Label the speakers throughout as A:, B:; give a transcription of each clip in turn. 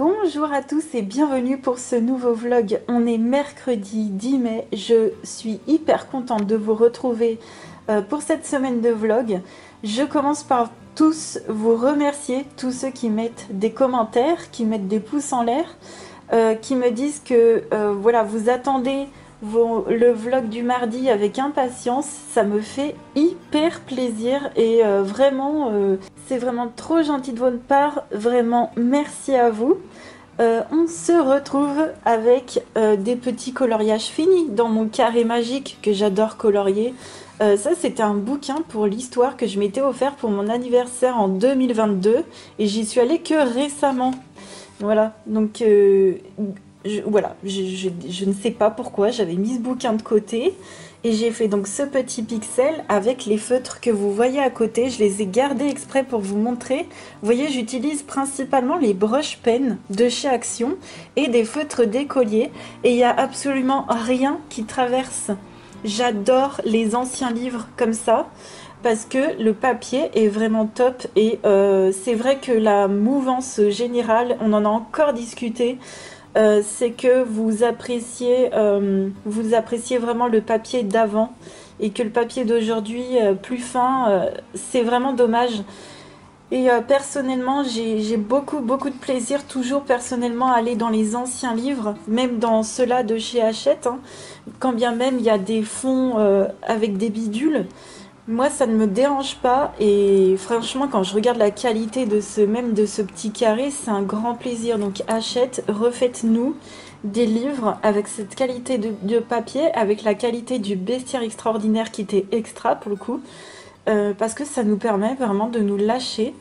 A: Bonjour à tous et bienvenue pour ce nouveau vlog. On est mercredi 10 mai. Je suis hyper contente de vous retrouver pour cette semaine de vlog. Je commence par tous vous remercier, tous ceux qui mettent des commentaires, qui mettent des pouces en l'air, qui me disent que voilà, vous attendez le vlog du mardi avec impatience. Ça me fait hyper plaisir et vraiment c'est vraiment trop gentil de votre part, vraiment merci à vous. On se retrouve avec des petits coloriages finis dans mon carré magique que j'adore colorier. Ça c'était un bouquin pour l'histoire que je m'étais offert pour mon anniversaire en 2022 et j'y suis allée que récemment. Voilà, donc je ne sais pas pourquoi j'avais mis ce bouquin de côté et j'ai fait donc ce petit pixel avec les feutres que vous voyez à côté. Je les ai gardés exprès pour vous montrer. Vous voyez, j'utilise principalement les brush pens de chez Action et des feutres d'écolier et il n'y a absolument rien qui traverse. J'adore les anciens livres comme ça parce que le papier est vraiment top et c'est vrai que la mouvance générale, on en a encore discuté, c'est que vous appréciez vraiment le papier d'avant et que le papier d'aujourd'hui plus fin, c'est vraiment dommage. Et personnellement, j'ai beaucoup de plaisir toujours personnellement à aller dans les anciens livres, même dans ceux-là de chez Hachette, hein, quand bien même il y a des fonds avec des bidules. Moi, ça ne me dérange pas et franchement, quand je regarde la qualité de ce petit carré, c'est un grand plaisir. Donc Hachette, refaites-nous des livres avec cette qualité de papier, avec la qualité du bestiaire extraordinaire qui était extra pour le coup, parce que ça nous permet vraiment de nous lâcher.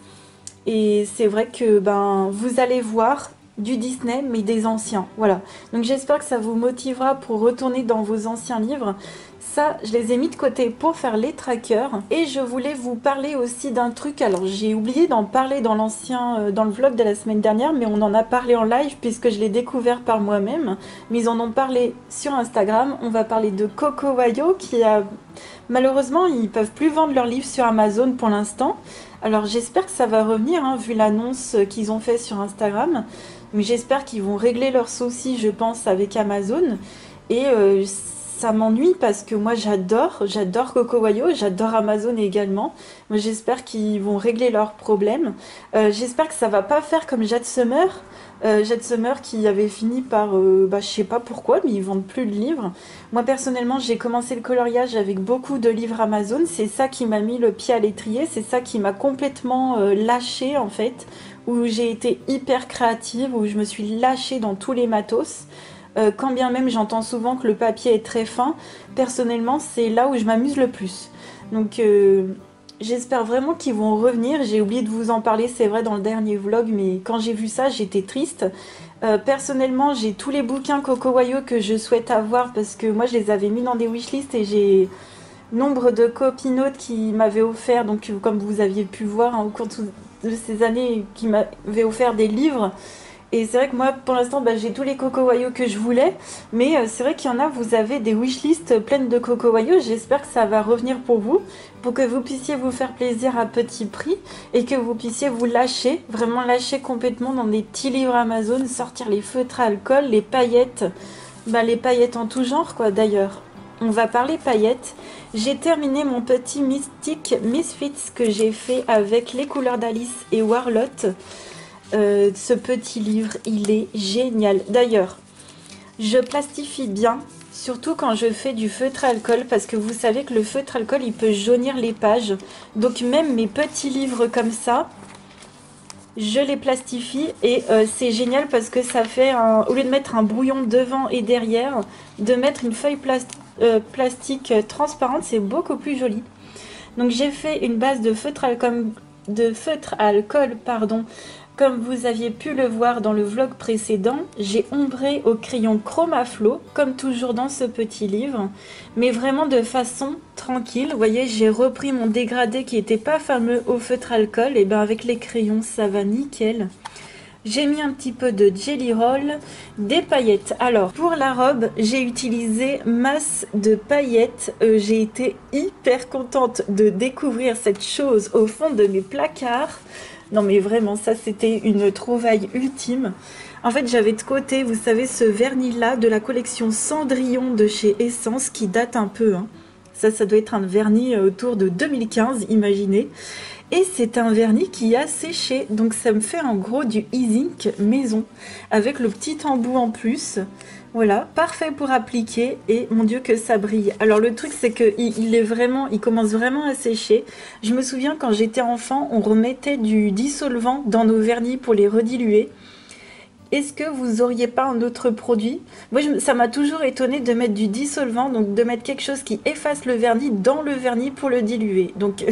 A: Et c'est vrai que vous allez voir du Disney mais des anciens, voilà. Donc j'espère que ça vous motivera pour retourner dans vos anciens livres. Ça, je les ai mis de côté pour faire les trackers. Et je voulais vous parler aussi d'un truc. Alors, j'ai oublié d'en parler dans le vlog de la semaine dernière, mais on en a parlé en live puisque je l'ai découvert par moi-même. Mais ils en ont parlé sur Instagram. On va parler de Coco Wayo qui a... Malheureusement, ils peuvent plus vendre leurs livres sur Amazon pour l'instant. Alors, j'espère que ça va revenir, hein, vu l'annonce qu'ils ont fait sur Instagram. Mais j'espère qu'ils vont régler leurs soucis, je pense, avec Amazon. Et... ça m'ennuie parce que moi j'adore Coco Wayo, j'adore Amazon également. Moi j'espère qu'ils vont régler leurs problèmes. J'espère que ça va pas faire comme Jade Summer. Jade Summer qui avait fini par, je sais pas pourquoi, mais ils vendent plus de livres. Moi personnellement j'ai commencé le coloriage avec beaucoup de livres Amazon. C'est ça qui m'a mis le pied à l'étrier, c'est ça qui m'a complètement lâchée en fait. Où j'ai été hyper créative, où je me suis lâchée dans tous les matos. Quand bien même j'entends souvent que le papier est très fin, personnellement c'est là où je m'amuse le plus. Donc j'espère vraiment qu'ils vont revenir. J'ai oublié de vous en parler, c'est vrai, dans le dernier vlog, mais quand j'ai vu ça j'étais triste. Personnellement j'ai tous les bouquins Coco Wayo que je souhaite avoir parce que moi je les avais mis dans des wishlists et j'ai nombre de copinotes qui m'avaient offert, donc comme vous aviez pu voir hein, au cours de ces années, qui m'avaient offert des livres. Et c'est vrai que moi, pour l'instant, j'ai tous les Coco Wayo que je voulais. Mais c'est vrai qu'il y en a, vous avez des wishlists pleines de Coco Wayo. J'espère que ça va revenir pour vous. Pour que vous puissiez vous faire plaisir à petit prix. Et que vous puissiez vous lâcher. Vraiment lâcher complètement dans des petits livres Amazon. Sortir les feutres à alcool, les paillettes. Les paillettes en tout genre, quoi, d'ailleurs. On va parler paillettes. J'ai terminé mon petit Mystic Misfits que j'ai fait avec les couleurs d'Alice et Warlotte. Ce petit livre, il est génial. D'ailleurs, je plastifie bien, surtout quand je fais du feutre à alcool, parce que vous savez que le feutre à alcool, il peut jaunir les pages. Donc même mes petits livres comme ça, je les plastifie et c'est génial parce que ça fait, au lieu de mettre un brouillon devant et derrière, de mettre une feuille plastique transparente, c'est beaucoup plus joli. Donc j'ai fait une base de feutre à alcool, pardon. Comme vous aviez pu le voir dans le vlog précédent, j'ai ombré au crayon Chromaflo, comme toujours dans ce petit livre, mais vraiment de façon tranquille. Vous voyez, j'ai repris mon dégradé qui n'était pas fameux au feutre alcool, et avec les crayons, ça va nickel. J'ai mis un petit peu de Jelly Roll, des paillettes. Alors, pour la robe, j'ai utilisé masse de paillettes. J'ai été hyper contente de découvrir cette chose au fond de mes placards. Non mais vraiment, ça c'était une trouvaille ultime. En fait, j'avais de côté, vous savez, ce vernis-là de la collection Cendrillon de chez Essence qui date un peu, hein. Ça doit être un vernis autour de 2015, imaginez. Et c'est un vernis qui a séché, donc ça me fait en gros du e-zinc maison, avec le petit embout en plus. Voilà, parfait pour appliquer, et mon Dieu que ça brille. Alors le truc c'est que il commence vraiment à sécher. Je me souviens quand j'étais enfant, on remettait du dissolvant dans nos vernis pour les rediluer. Est-ce que vous auriez pas un autre produit? Moi, ça m'a toujours étonné de mettre du dissolvant, donc de mettre quelque chose qui efface le vernis dans le vernis pour le diluer. Donc,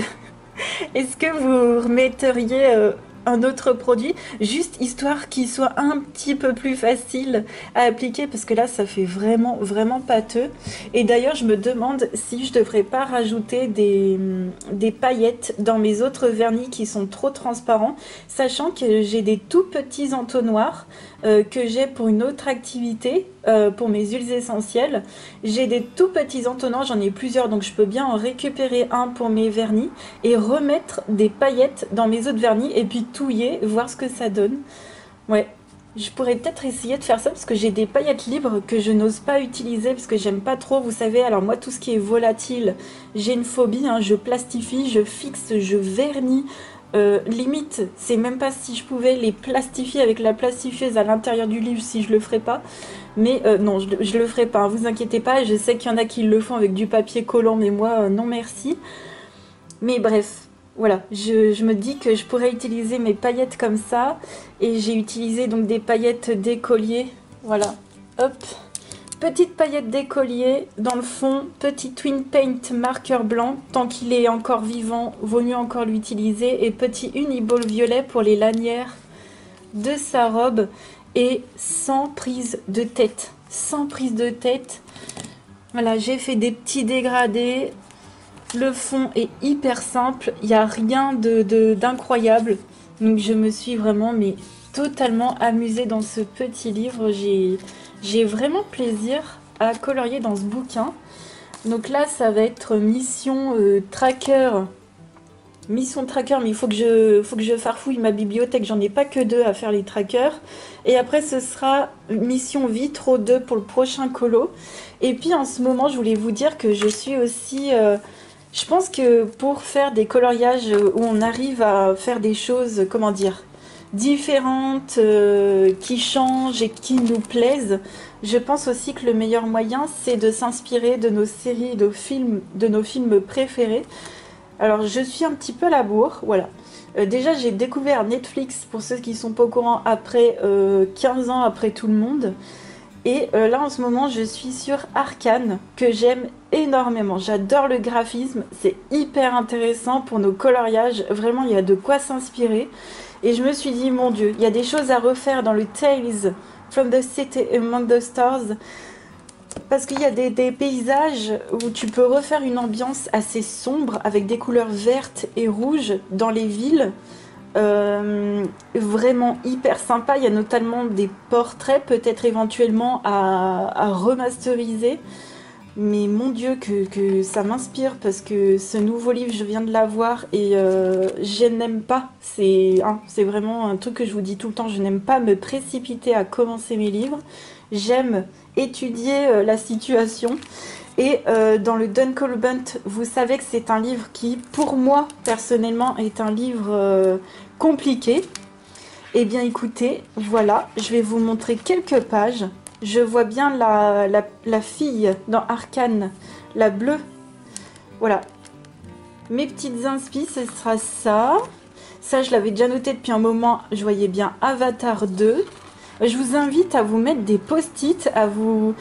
A: est-ce que vous remetteriez un autre produit, juste histoire qu'il soit un petit peu plus facile à appliquer, parce que là, ça fait vraiment, vraiment pâteux. Et d'ailleurs, je me demande si je devrais pas rajouter des paillettes dans mes autres vernis qui sont trop transparents, sachant que j'ai des tout petits entonnoirs que j'ai pour une autre activité, pour mes huiles essentielles. J'ai des tout petits entonnoirs, j'en ai plusieurs, donc je peux bien en récupérer un pour mes vernis et remettre des paillettes dans mes autres vernis et puis touiller, voir ce que ça donne. Ouais, je pourrais peut-être essayer de faire ça parce que j'ai des paillettes libres que je n'ose pas utiliser parce que j'aime pas trop, vous savez. Alors moi, tout ce qui est volatile, j'ai une phobie, hein, je plastifie, je fixe, je vernis. Limite, c'est même pas si je pouvais les plastifier avec la plastifieuse à l'intérieur du livre si je le ferais pas. Mais non, je le ferai pas, hein, vous inquiétez pas. Je sais qu'il y en a qui le font avec du papier collant, mais moi, non merci. Mais bref, voilà, je me dis que je pourrais utiliser mes paillettes comme ça. Et j'ai utilisé donc des paillettes d'écolier. Voilà, hop. Petite paillette d'écolier dans le fond, petit twin paint marqueur blanc. Tant qu'il est encore vivant, vaut mieux encore l'utiliser. Et petit uniball violet pour les lanières de sa robe. Et sans prise de tête. Sans prise de tête. Voilà, j'ai fait des petits dégradés. Le fond est hyper simple, il n'y a rien d'incroyable. Donc je me suis vraiment totalement amusée dans ce petit livre. J'ai vraiment plaisir à colorier dans ce bouquin. Donc là, ça va être mission tracker. Mission tracker, mais il faut que je farfouille ma bibliothèque. J'en ai pas que 2 à faire les trackers. Et après, ce sera mission Vitro 2 pour le prochain colo. Et puis en ce moment, je voulais vous dire que je suis aussi... je pense que pour faire des coloriages où on arrive à faire des choses, comment dire, différentes, qui changent et qui nous plaisent, je pense aussi que le meilleur moyen, c'est de s'inspirer de nos séries, de nos films préférés. Alors, je suis un petit peu à la bourre, voilà. Déjà, j'ai découvert Netflix, pour ceux qui sont pas au courant, après 15 ans après tout le monde. Et là, en ce moment, je suis sur Arcane, que j'aime énormément. J'adore le graphisme, c'est hyper intéressant pour nos coloriages. Vraiment, il y a de quoi s'inspirer. Et je me suis dit, mon Dieu, il y a des choses à refaire dans le Tales from the City Among the Stars. Parce qu'il y a des paysages où tu peux refaire une ambiance assez sombre avec des couleurs vertes et rouges dans les villes. Vraiment hyper sympa. Il y a notamment des portraits peut-être éventuellement à remasteriser. Mais mon Dieu que ça m'inspire parce que ce nouveau livre, je viens de l'avoir et je n'aime pas. C'est vraiment un truc que je vous dis tout le temps. Je n'aime pas me précipiter à commencer mes livres. J'aime étudier la situation. Et dans le Dunkel Bunt, vous savez que c'est un livre qui, pour moi, personnellement, est un livre compliqué. Eh bien, écoutez, voilà, je vais vous montrer quelques pages. Je vois bien la fille dans Arcane, la bleue. Voilà. Mes petites inspi, ce sera ça. Ça, je l'avais déjà noté depuis un moment. Je voyais bien Avatar 2. Je vous invite à vous mettre des post-it, à vous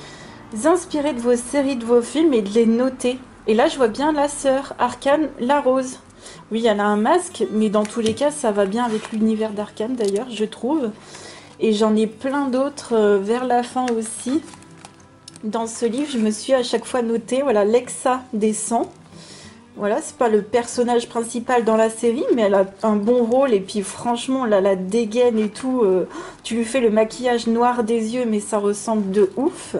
A: inspirer de vos séries, de vos films et de les noter. Et là, je vois bien la sœur Arcane, la rose. Oui, elle a un masque, mais dans tous les cas, ça va bien avec l'univers d'Arcane d'ailleurs, je trouve. Et j'en ai plein d'autres vers la fin aussi. Dans ce livre, je me suis à chaque fois noté, voilà, Lexa descend. Voilà, c'est pas le personnage principal dans la série, mais elle a un bon rôle. Et puis franchement, là, la dégaine et tout, tu lui fais le maquillage noir des yeux, mais ça ressemble de ouf.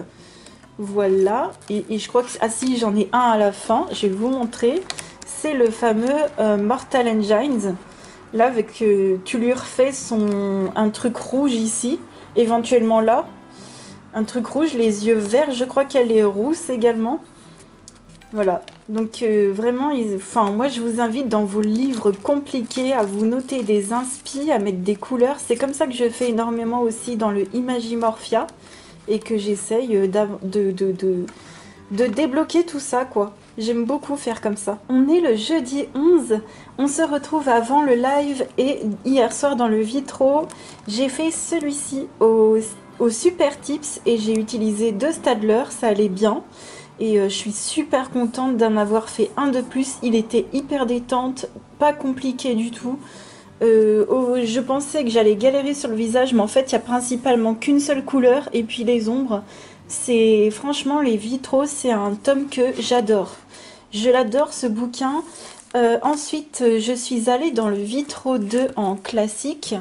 A: Voilà, et je crois que... Ah si, j'en ai un à la fin, je vais vous montrer. C'est le fameux Mortal Engines. Là, avec tu lui refais un truc rouge ici, éventuellement là. Un truc rouge, les yeux verts, je crois qu'elle est rousse également. Voilà, donc vraiment, enfin, moi je vous invite dans vos livres compliqués à vous noter des inspi, à mettre des couleurs. C'est comme ça que je fais énormément aussi dans le Imagimorphia et que j'essaye de débloquer tout ça, quoi. J'aime beaucoup faire comme ça. On est le jeudi 11, on se retrouve avant le live et hier soir dans le Vitro, j'ai fait celui-ci au Super Tips et j'ai utilisé 2 Stadler, ça allait bien. Et je suis super contente d'en avoir fait un de plus. Il était hyper détente, pas compliqué du tout. Je pensais que j'allais galérer sur le visage, mais en fait, il n'y a principalement qu'une seule couleur. Et puis les ombres, c'est franchement, les vitraux, c'est un tome que j'adore. Je l'adore, ce bouquin. Ensuite, je suis allée dans le Vitro 2 en classique.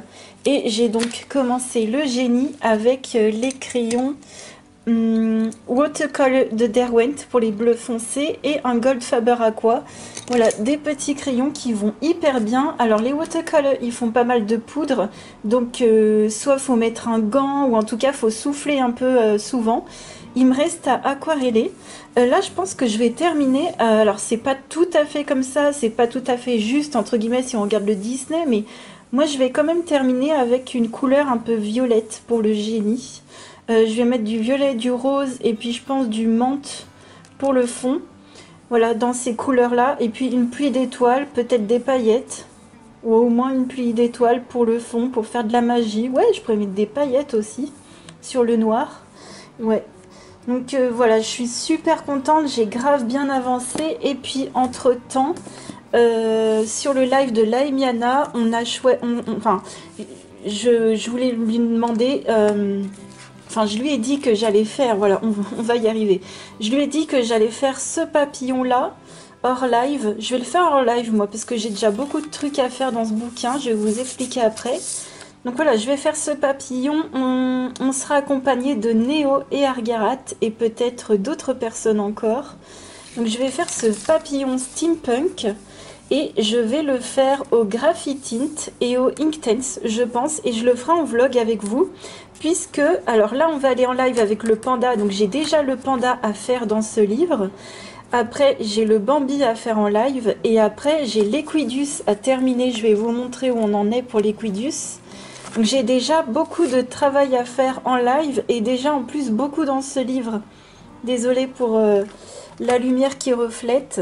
A: Et j'ai donc commencé le génie avec les crayons Watercolor de Derwent pour les bleus foncés et un Gold Faber Aqua. Voilà, des petits crayons qui vont hyper bien. Alors les watercolor, ils font pas mal de poudre, donc soit faut mettre un gant ou en tout cas faut souffler un peu souvent. Il me reste à aquareller. Là, je pense que je vais terminer. Alors c'est pas tout à fait comme ça, c'est pas tout à fait juste entre guillemets si on regarde le Disney, mais moi je vais quand même terminer avec une couleur un peu violette pour le génie. Je vais mettre du violet, du rose et puis je pense du menthe pour le fond. Voilà, dans ces couleurs-là. Et puis une pluie d'étoiles, peut-être des paillettes. Ou au moins une pluie d'étoiles pour le fond, pour faire de la magie. Ouais, je pourrais mettre des paillettes aussi sur le noir. Ouais. Donc voilà, je suis super contente. J'ai grave bien avancé. Et puis entre-temps, sur le live de Laimiana, on a choisi... Enfin, je voulais lui demander... Enfin, je lui ai dit que j'allais faire, voilà, on va y arriver. Je lui ai dit que j'allais faire ce papillon-là, hors live. Je vais le faire hors live, moi, parce que j'ai déjà beaucoup de trucs à faire dans ce bouquin. Je vais vous expliquer après. Donc voilà, je vais faire ce papillon. On sera accompagné de Néo et Argarat, et peut-être d'autres personnes encore. Donc je vais faire ce papillon steampunk. Et je vais le faire au Graphitint et au Inktense, je pense. Et je le ferai en vlog avec vous. Puisque, alors là, on va aller en live avec le panda. Donc, j'ai déjà le panda à faire dans ce livre. Après, j'ai le Bambi à faire en live. Et après, j'ai l'Equidus à terminer. Je vais vous montrer où on en est pour l'Equidus. Donc, j'ai déjà beaucoup de travail à faire en live. Et déjà, en plus, beaucoup dans ce livre. Désolée pour la lumière qui reflète.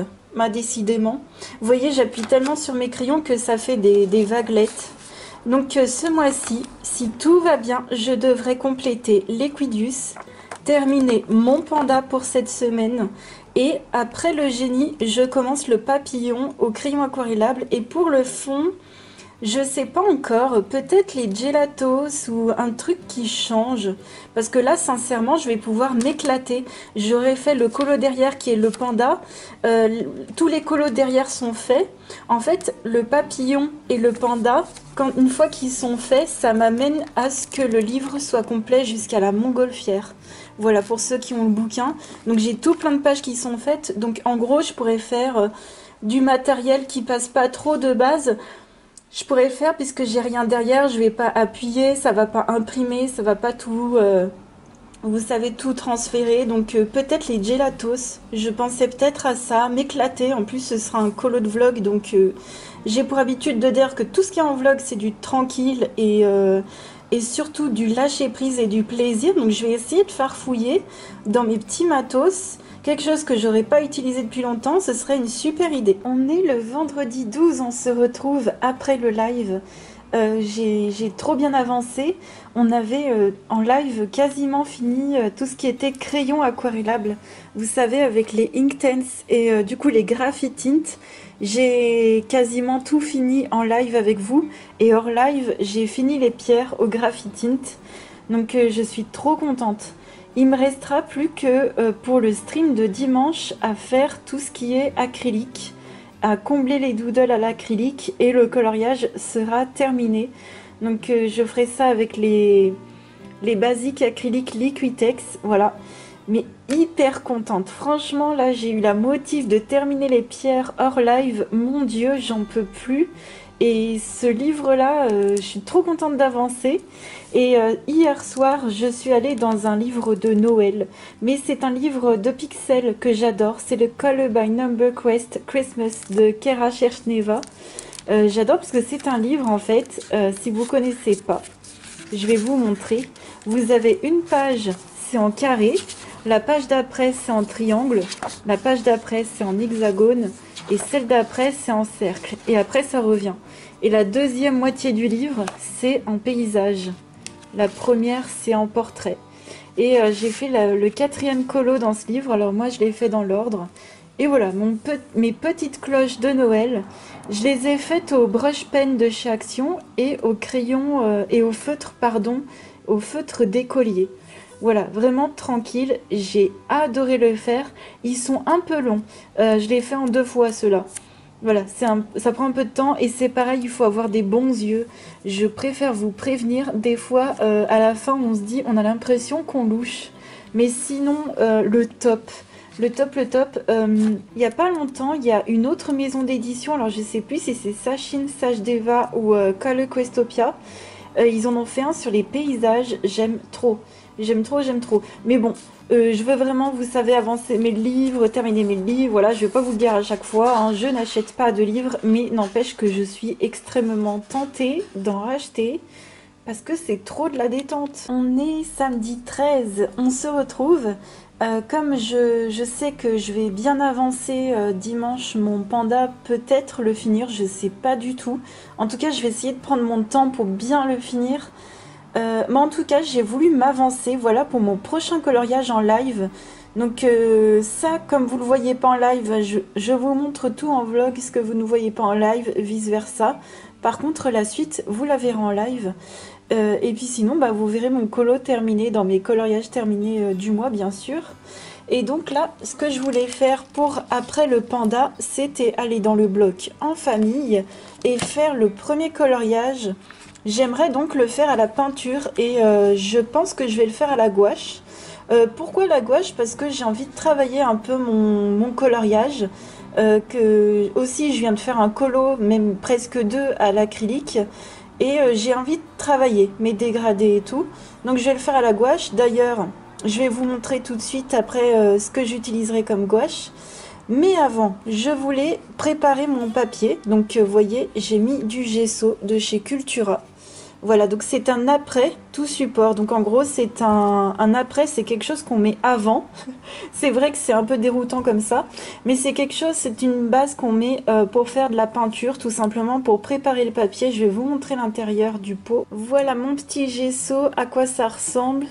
A: Décidément. Vous voyez, j'appuie tellement sur mes crayons que ça fait des vaguelettes. Donc ce mois-ci, si tout va bien, je devrais compléter l'Equidus, terminer mon panda pour cette semaine. Et après le génie, je commence le papillon au crayon aquarellable. Et pour le fond, je sais pas encore, peut-être les gelatos ou un truc qui change. Parce que là, sincèrement, je vais pouvoir m'éclater. J'aurais fait le colo derrière qui est le panda. Tous les colos derrière sont faits. En fait, le papillon et le panda, une fois qu'ils sont faits, ça m'amène à ce que le livre soit complet jusqu'à la montgolfière. Voilà, pour ceux qui ont le bouquin. Donc j'ai tout plein de pages qui sont faites. Donc en gros, je pourrais faire du matériel qui passe pas trop de base. Je pourrais le faire puisque j'ai rien derrière, je vais pas appuyer, ça va pas imprimer, ça va pas tout, vous savez, tout transférer. Donc peut-être les gelatos, je pensais peut-être à ça, m'éclater. En plus ce sera un colo de vlog, donc j'ai pour habitude de dire que tout ce qui est en vlog c'est du tranquille et surtout du lâcher prise et du plaisir. Donc je vais essayer de farfouiller dans mes petits matos. Quelque chose que j'aurais pas utilisé depuis longtemps, ce serait une super idée. On est le vendredi 12, on se retrouve après le live. J'ai trop bien avancé. On avait en live quasiment fini tout ce qui était crayon aquarellable. Vous savez, avec les Inktense et du coup les Graphitint. J'ai quasiment tout fini en live avec vous. Et hors live, j'ai fini les pierres au Graphitint. Donc je suis trop contente. Il me restera plus que pour le stream de dimanche à faire tout ce qui est acrylique, à combler les doodles à l'acrylique et le coloriage sera terminé. Donc je ferai ça avec les basiques acryliques Liquitex, voilà. Mais hyper contente, franchement là j'ai eu la motive de terminer les pierres hors live, mon dieu j'en peux plus. Et ce livre-là, je suis trop contente d'avancer. Et hier soir, je suis allée dans un livre de Noël. Mais c'est un livre de pixels que j'adore. C'est le Call by Number Quest Christmas de Kara Cherchneva. J'adore parce que c'est un livre en fait, si vous connaissez pas, je vais vous montrer. Vous avez une page, c'est en carré. La page d'après, c'est en triangle. La page d'après, c'est en hexagone. Et celle d'après, c'est en cercle. Et après, ça revient. Et la deuxième moitié du livre, c'est en paysage. La première, c'est en portrait. Et j'ai fait le quatrième colo dans ce livre. Alors moi, je l'ai fait dans l'ordre. Et voilà, mes petites cloches de Noël, je les ai faites au brush pen de chez Action et au crayon et au feutre, pardon, au feutre d'écolier. Voilà, vraiment tranquille, j'ai adoré le faire. Ils sont un peu longs, je l'ai fait en 2 fois ceux-là. Voilà, ça prend un peu de temps et c'est pareil, il faut avoir des bons yeux. Je préfère vous prévenir, des fois à la fin on se dit, on a l'impression qu'on louche. Mais sinon, le top. Le top, il n'y a pas longtemps, il y a une autre maison d'édition, alors je sais plus si c'est Sachin, Sachdeva ou Color Questopia. Ils en ont fait un sur les paysages, j'aime trop. J'aime trop, j'aime trop. Mais bon, je veux vraiment, vous savez, avancer mes livres, terminer mes livres. Voilà, je vais pas vous le dire à chaque fois, hein, je n'achète pas de livres, mais n'empêche que je suis extrêmement tentée d'en racheter parce que c'est trop de la détente. On est samedi 13, on se retrouve. Comme je sais que je vais bien avancer dimanche, mon panda peut-être le finir, je sais pas du tout. En tout cas, je vais essayer de prendre mon temps pour bien le finir. Mais en tout cas, j'ai voulu m'avancer, voilà, pour mon prochain coloriage en live. Donc ça, comme vous ne le voyez pas en live, je vous montre tout en vlog, ce que vous ne voyez pas en live, vice versa. Par contre, la suite, vous la verrez en live. Et puis sinon, bah, vous verrez mon colo terminé, dans mes coloriages terminés du mois, bien sûr. Et donc là, ce que je voulais faire pour après le panda, c'était aller dans le bloc en famille et faire le premier coloriage. J'aimerais donc le faire à la peinture et je pense que je vais le faire à la gouache. Pourquoi la gouache? Parce que j'ai envie de travailler un peu mon coloriage. Que aussi je viens de faire un colo, même presque 2 à l'acrylique. Et j'ai envie de travailler mes dégradés et tout. Donc je vais le faire à la gouache. D'ailleurs, je vais vous montrer tout de suite après ce que j'utiliserai comme gouache. Mais avant, je voulais préparer mon papier. Donc vous voyez, j'ai mis du gesso de chez Cultura. Voilà, donc c'est un après tout support. Donc en gros, c'est un après, c'est quelque chose qu'on met avant. C'est vrai que c'est un peu déroutant comme ça, mais c'est quelque chose, c'est une base qu'on met pour faire de la peinture, tout simplement pour préparer le papier. Je vais vous montrer l'intérieur du pot. Voilà mon petit gesso, à quoi ça ressemble.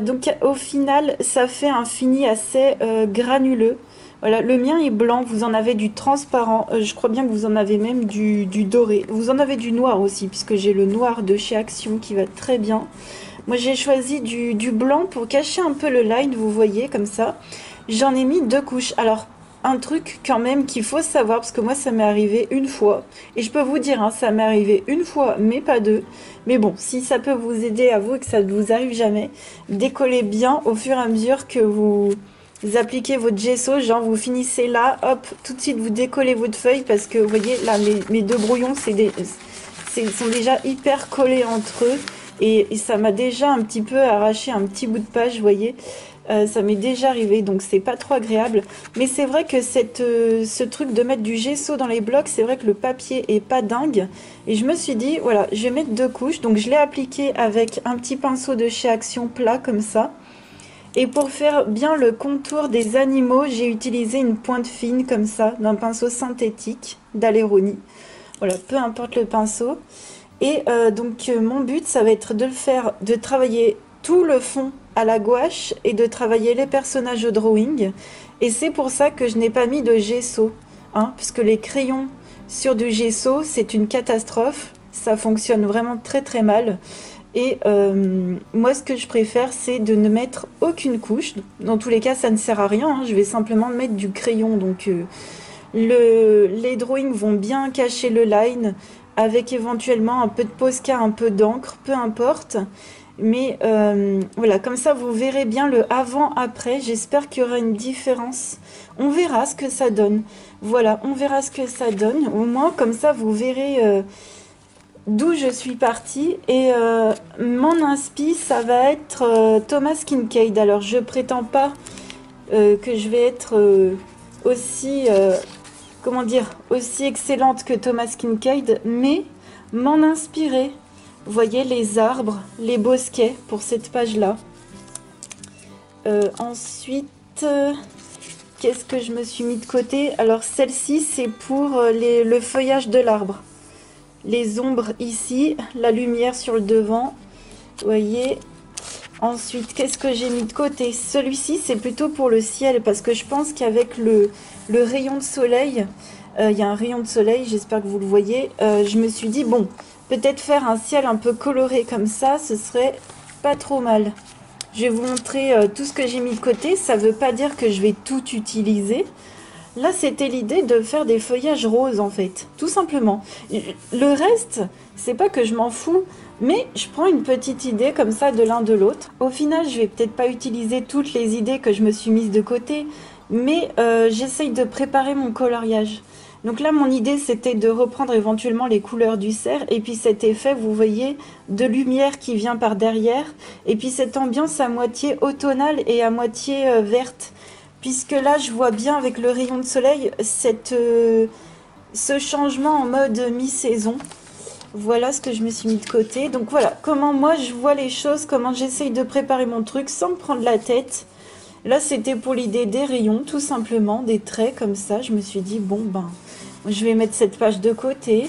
A: Donc au final, ça fait un fini assez granuleux. Voilà, le mien est blanc, vous en avez du transparent, je crois bien que vous en avez même du doré. Vous en avez du noir aussi, puisque j'ai le noir de chez Action qui va très bien. Moi j'ai choisi du blanc pour cacher un peu le line, vous voyez, comme ça. J'en ai mis 2 couches. Alors, un truc quand même qu'il faut savoir, parce que moi ça m'est arrivé une fois. Et je peux vous dire, hein, ça m'est arrivé une fois, mais pas 2. Mais bon, si ça peut vous aider à vous et que ça ne vous arrive jamais, décollez bien au fur et à mesure que vous appliquez votre gesso, genre vous finissez là, hop, tout de suite vous décollez votre feuille parce que vous voyez là mes 2 brouillons sont déjà hyper collés entre eux et ça m'a déjà un petit peu arraché un petit bout de page, vous voyez. Ça m'est déjà arrivé, donc c'est pas trop agréable. Mais c'est vrai que ce truc de mettre du gesso dans les blocs, c'est vrai que le papier est pas dingue. Et je me suis dit, voilà, je vais mettre 2 couches. Donc je l'ai appliqué avec un petit pinceau de chez Action plat comme ça. Et pour faire bien le contour des animaux, j'ai utilisé une pointe fine comme ça, d'un pinceau synthétique d'Aleroni. Voilà, peu importe le pinceau. Et donc mon but, ça va être de le faire, de travailler tout le fond à la gouache et de travailler les personnages au drawing. Et c'est pour ça que je n'ai pas mis de gesso, hein, puisque les crayons sur du gesso, c'est une catastrophe. Ça fonctionne vraiment très très mal. Et moi, ce que je préfère, c'est de ne mettre aucune couche. Dans tous les cas, ça ne sert à rien, hein. Je vais simplement mettre du crayon. Donc, les drawings vont bien cacher le line avec éventuellement un peu de Posca, un peu d'encre, peu importe. Mais voilà, comme ça vous verrez bien le avant-après. J'espère qu'il y aura une différence. On verra ce que ça donne. Voilà, on verra ce que ça donne. Au moins, comme ça, vous verrez d'où je suis partie. Et mon inspi, ça va être Thomas Kinkade. Alors, je prétends pas que je vais être aussi, comment dire, aussi excellente que Thomas Kinkade, mais m'en inspirer. Vous voyez les arbres, les bosquets pour cette page-là. Ensuite, qu'est-ce que je me suis mis de côté? Alors celle-ci, c'est pour le feuillage de l'arbre. Les ombres ici, la lumière sur le devant. Vous voyez. Ensuite, qu'est-ce que j'ai mis de côté? Celui-ci, c'est plutôt pour le ciel, parce que je pense qu'avec le rayon de soleil, il y a un rayon de soleil, j'espère que vous le voyez, je me suis dit, bon, peut-être faire un ciel un peu coloré comme ça, ce serait pas trop mal. Je vais vous montrer tout ce que j'ai mis de côté. Ça veut pas dire que je vais tout utiliser. Là, c'était l'idée de faire des feuillages roses, en fait. Tout simplement. Le reste, c'est pas que je m'en fous, mais je prends une petite idée comme ça de l'un de l'autre. Au final, je vais peut-être pas utiliser toutes les idées que je me suis mises de côté, mais j'essaye de préparer mon coloriage. Donc là, mon idée, c'était de reprendre éventuellement les couleurs du cerf. Et puis cet effet, vous voyez, de lumière qui vient par derrière. Et puis cette ambiance à moitié automnale et à moitié verte. Puisque là, je vois bien avec le rayon de soleil, ce changement en mode mi-saison. Voilà ce que je me suis mis de côté. Donc voilà, comment moi je vois les choses, comment j'essaye de préparer mon truc sans me prendre la tête. Là, c'était pour l'idée des rayons, tout simplement, des traits comme ça. Je me suis dit, bon, ben, je vais mettre cette page de côté.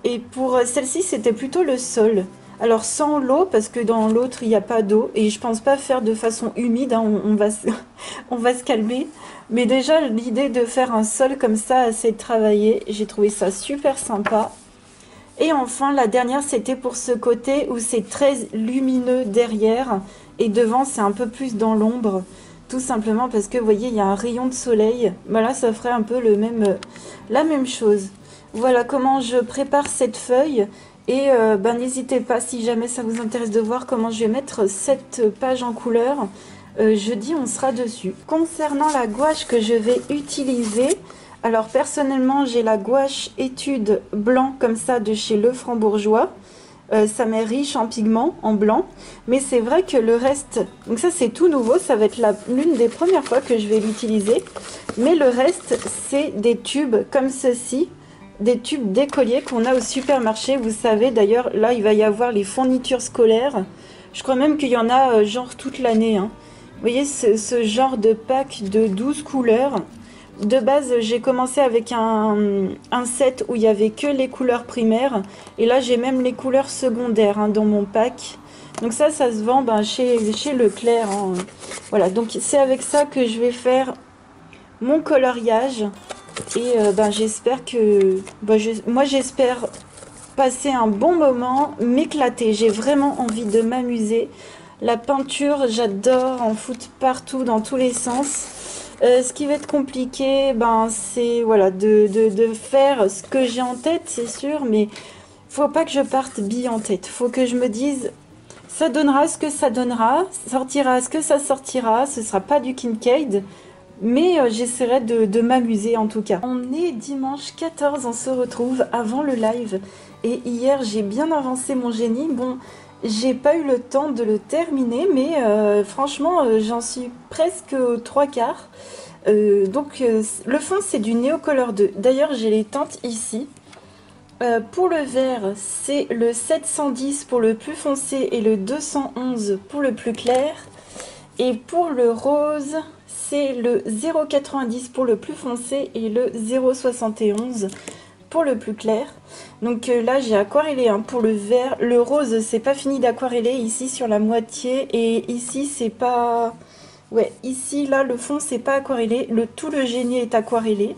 A: Et pour celle-ci, c'était plutôt le sol. Alors, sans l'eau, parce que dans l'autre, il n'y a pas d'eau. Et je pense pas faire de façon humide, hein, on va on va se calmer. Mais déjà, l'idée de faire un sol comme ça, assez travaillé, j'ai trouvé ça super sympa. Et enfin, la dernière, c'était pour ce côté où c'est très lumineux derrière. Et devant, c'est un peu plus dans l'ombre. Tout simplement parce que, vous voyez, il y a un rayon de soleil. Ben là, ça ferait un peu la même chose. Voilà comment je prépare cette feuille. Et ben, n'hésitez pas, si jamais ça vous intéresse de voir comment je vais mettre cette page en couleur. Jeudi, on sera dessus. Concernant la gouache que je vais utiliser... Alors personnellement, j'ai la gouache étude blanc comme ça de chez Lefranc-Bourgeois. Ça m'est riche en pigments, en blanc. Mais c'est vrai que le reste... Donc ça, c'est tout nouveau. Ça va être l'une des premières fois que je vais l'utiliser. Mais le reste, c'est des tubes comme ceci. Des tubes d'écoliers qu'on a au supermarché. Vous savez, d'ailleurs, là, il va y avoir les fournitures scolaires. Je crois même qu'il y en a genre toute l'année. Hein. Vous voyez, ce genre de pack de 12 couleurs. De base, j'ai commencé avec un set où il n'y avait que les couleurs primaires. Et là, j'ai même les couleurs secondaires hein, dans mon pack. Donc ça se vend ben, chez Leclerc. Hein. Voilà, donc c'est avec ça que je vais faire mon coloriage. Et ben, j'espère que... Ben, moi, j'espère passer un bon moment, m'éclater. J'ai vraiment envie de m'amuser. La peinture, j'adore en foutre partout, dans tous les sens. Ce qui va être compliqué, ben, c'est voilà, de faire ce que j'ai en tête, c'est sûr, mais faut pas que je parte bille en tête. Faut que je me dise, ça donnera ce que ça donnera, sortira ce que ça sortira, ce sera pas du Kinkade, mais j'essaierai de m'amuser en tout cas. On est dimanche 14, on se retrouve avant le live, et hier j'ai bien avancé mon génie. Bon, j'ai pas eu le temps de le terminer, mais franchement, j'en suis presque aux 3/4. Le fond, c'est du Neocolor 2. D'ailleurs, j'ai les teintes ici. Pour le vert, c'est le 710 pour le plus foncé et le 211 pour le plus clair. Et pour le rose, c'est le 0,90 pour le plus foncé et le 0,71 pour le plus clair. Donc là j'ai aquarellé hein, pour le vert. Le rose c'est pas fini d'aquareller ici sur la moitié. Et ici c'est pas... Ouais, ici là le fond c'est pas aquarellé. Tout le génie est aquarellé.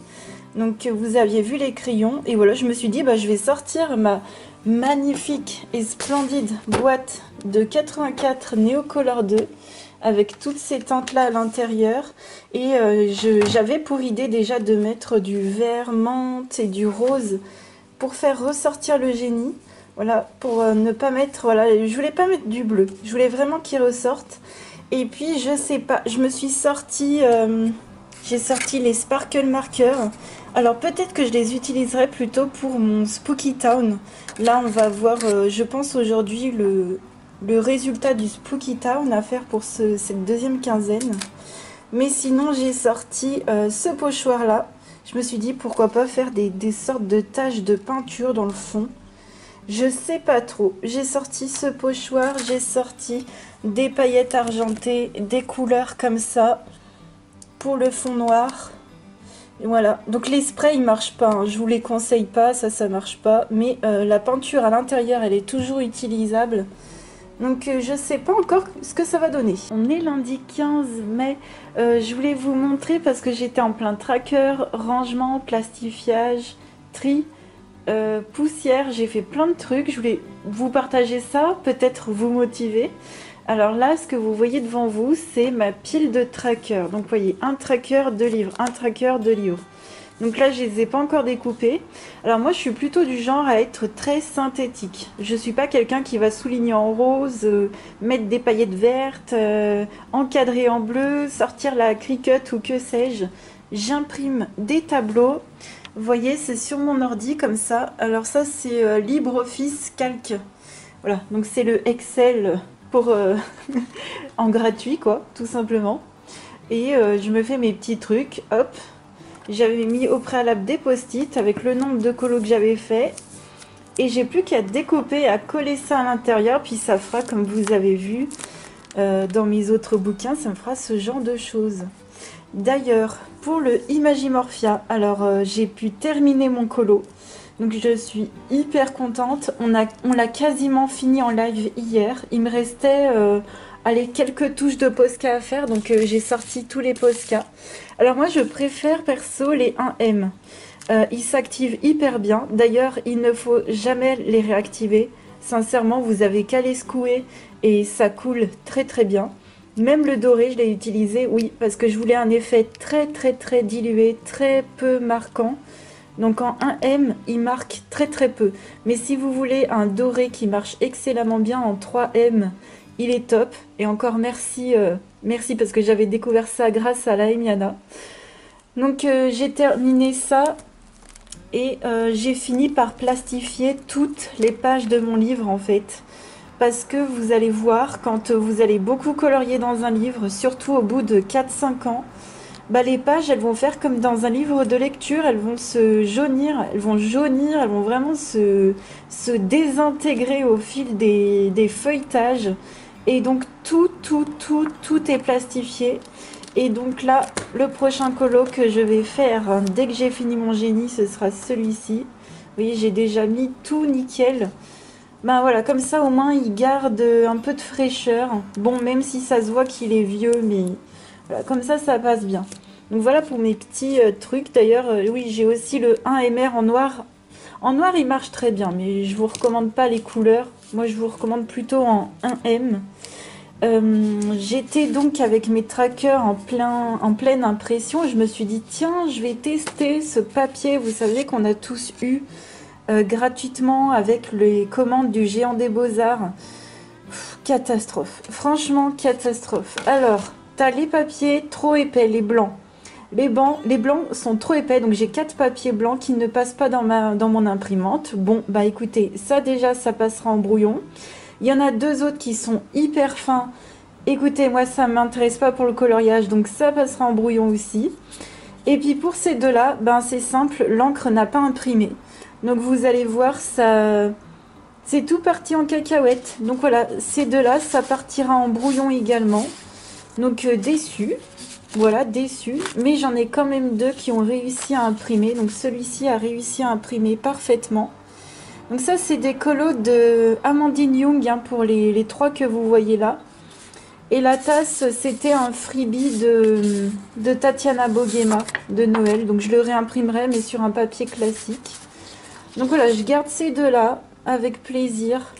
A: Donc vous aviez vu les crayons. Et voilà, je me suis dit bah je vais sortir ma magnifique et splendide boîte de 84 Neocolor 2. Avec toutes ces teintes là à l'intérieur. Et j'avais pour idée déjà de mettre du vert menthe et du rose pour faire ressortir le génie. Voilà, pour ne pas mettre, voilà, je voulais pas mettre du bleu. Je voulais vraiment qu'il ressorte. Et puis, je sais pas, je me suis sorti, j'ai sorti les Sparkle Markers. Alors, peut-être que je les utiliserai plutôt pour mon Spooky Town. Là, on va voir, je pense aujourd'hui, le résultat du Spooky Town à faire pour cette deuxième quinzaine. Mais sinon, j'ai sorti ce pochoir-là. Je me suis dit, pourquoi pas faire des sortes de taches de peinture dans le fond. Je sais pas trop. J'ai sorti ce pochoir, j'ai sorti des paillettes argentées, des couleurs comme ça pour le fond noir. Et voilà. Donc les sprays ils marchent pas, hein. Je vous les conseille pas, ça marche pas. Mais la peinture à l'intérieur elle est toujours utilisable. Donc je sais pas encore ce que ça va donner. On est lundi 15 mai. Je voulais vous montrer parce que j'étais en plein tracker, rangement, plastifiage, tri. Poussière, j'ai fait plein de trucs, je voulais vous partager ça, peut-être vous motiver. Alors là, ce que vous voyez devant vous, c'est ma pile de trackers. Donc vous voyez, un tracker, 2 livres, un tracker, 2 livres. Donc là, je les ai pas encore découpés. Alors moi, je suis plutôt du genre à être très synthétique. Je suis pas quelqu'un qui va souligner en rose, mettre des paillettes vertes, encadrer en bleu, sortir la Cricut ou que sais-je. J'imprime des tableaux. Vous voyez, c'est sur mon ordi comme ça. Alors ça, c'est LibreOffice Calc. Voilà, donc c'est le Excel pour en gratuit, quoi, tout simplement. Et je me fais mes petits trucs, hop. J'avais mis au préalable des post-it avec le nombre de colos que j'avais fait. Et j'ai plus qu'à découper et à coller ça à l'intérieur. Puis ça fera, comme vous avez vu dans mes autres bouquins, ça me fera ce genre de choses. D'ailleurs, pour le Imagimorphia, alors j'ai pu terminer mon colo. Donc je suis hyper contente. On l'a quasiment fini en live hier. Il me restait allez, quelques touches de Posca à faire. Donc j'ai sorti tous les Posca. Alors moi je préfère perso les 1M. Ils s'activent hyper bien. D'ailleurs, il ne faut jamais les réactiver. Sincèrement, vous avez qu'à les secouer et ça coule très très bien. Même le doré, je l'ai utilisé, oui, parce que je voulais un effet très très très dilué, très peu marquant. Donc en 1M, il marque très très peu. Mais si vous voulez un doré qui marche excellemment bien en 3M, il est top. Et encore merci, merci parce que j'avais découvert ça grâce à la Emiana. Donc j'ai terminé ça et j'ai fini par plastifier toutes les pages de mon livre en fait. Parce que vous allez voir, quand vous allez beaucoup colorier dans un livre, surtout au bout de 4-5 ans, bah les pages, elles vont faire comme dans un livre de lecture, elles vont se jaunir, elles vont vraiment se désintégrer au fil des feuilletages. Et donc tout est plastifié. Et donc là, le prochain colo que je vais faire, hein, dès que j'ai fini mon génie, ce sera celui-ci. Vous voyez, j'ai déjà mis tout nickel. Ben voilà, comme ça au moins il garde un peu de fraîcheur. Bon, même si ça se voit qu'il est vieux, mais voilà, comme ça passe bien. Donc voilà pour mes petits trucs. D'ailleurs, oui, j'ai aussi le 1MR en noir. En noir, il marche très bien, mais je vous recommande pas les couleurs. Moi, je vous recommande plutôt en 1M. J'étais donc avec mes trackers en pleine impression et je me suis dit, tiens, je vais tester ce papier. Vous savez qu'on a tous eu gratuitement avec les commandes du Géant des Beaux-Arts. Catastrophe, franchement catastrophe. Alors, t'as les papiers trop épais, les blancs. Les blancs sont trop épais, donc j'ai 4 papiers blancs qui ne passent pas dans mon imprimante. Bon, bah écoutez, ça déjà, ça passera en brouillon. Il y en a 2 autres qui sont hyper fins. Écoutez, moi, ça ne m'intéresse pas pour le coloriage, donc ça passera en brouillon aussi. Et puis pour ces deux-là, ben c'est simple, l'encre n'a pas imprimé. Donc vous allez voir, ça, c'est tout parti en cacahuète. Donc voilà, ces deux-là, ça partira en brouillon également. Donc déçu, voilà, déçu. Mais j'en ai quand même 2 qui ont réussi à imprimer. Donc celui-ci a réussi à imprimer parfaitement. Donc ça, c'est des colos de Amandine Young, hein, pour les 3 que vous voyez là. Et la tasse, c'était un freebie de Tatiana Boguema de Noël. Donc je le réimprimerai, mais sur un papier classique. Donc voilà, je garde ces deux-là avec plaisir.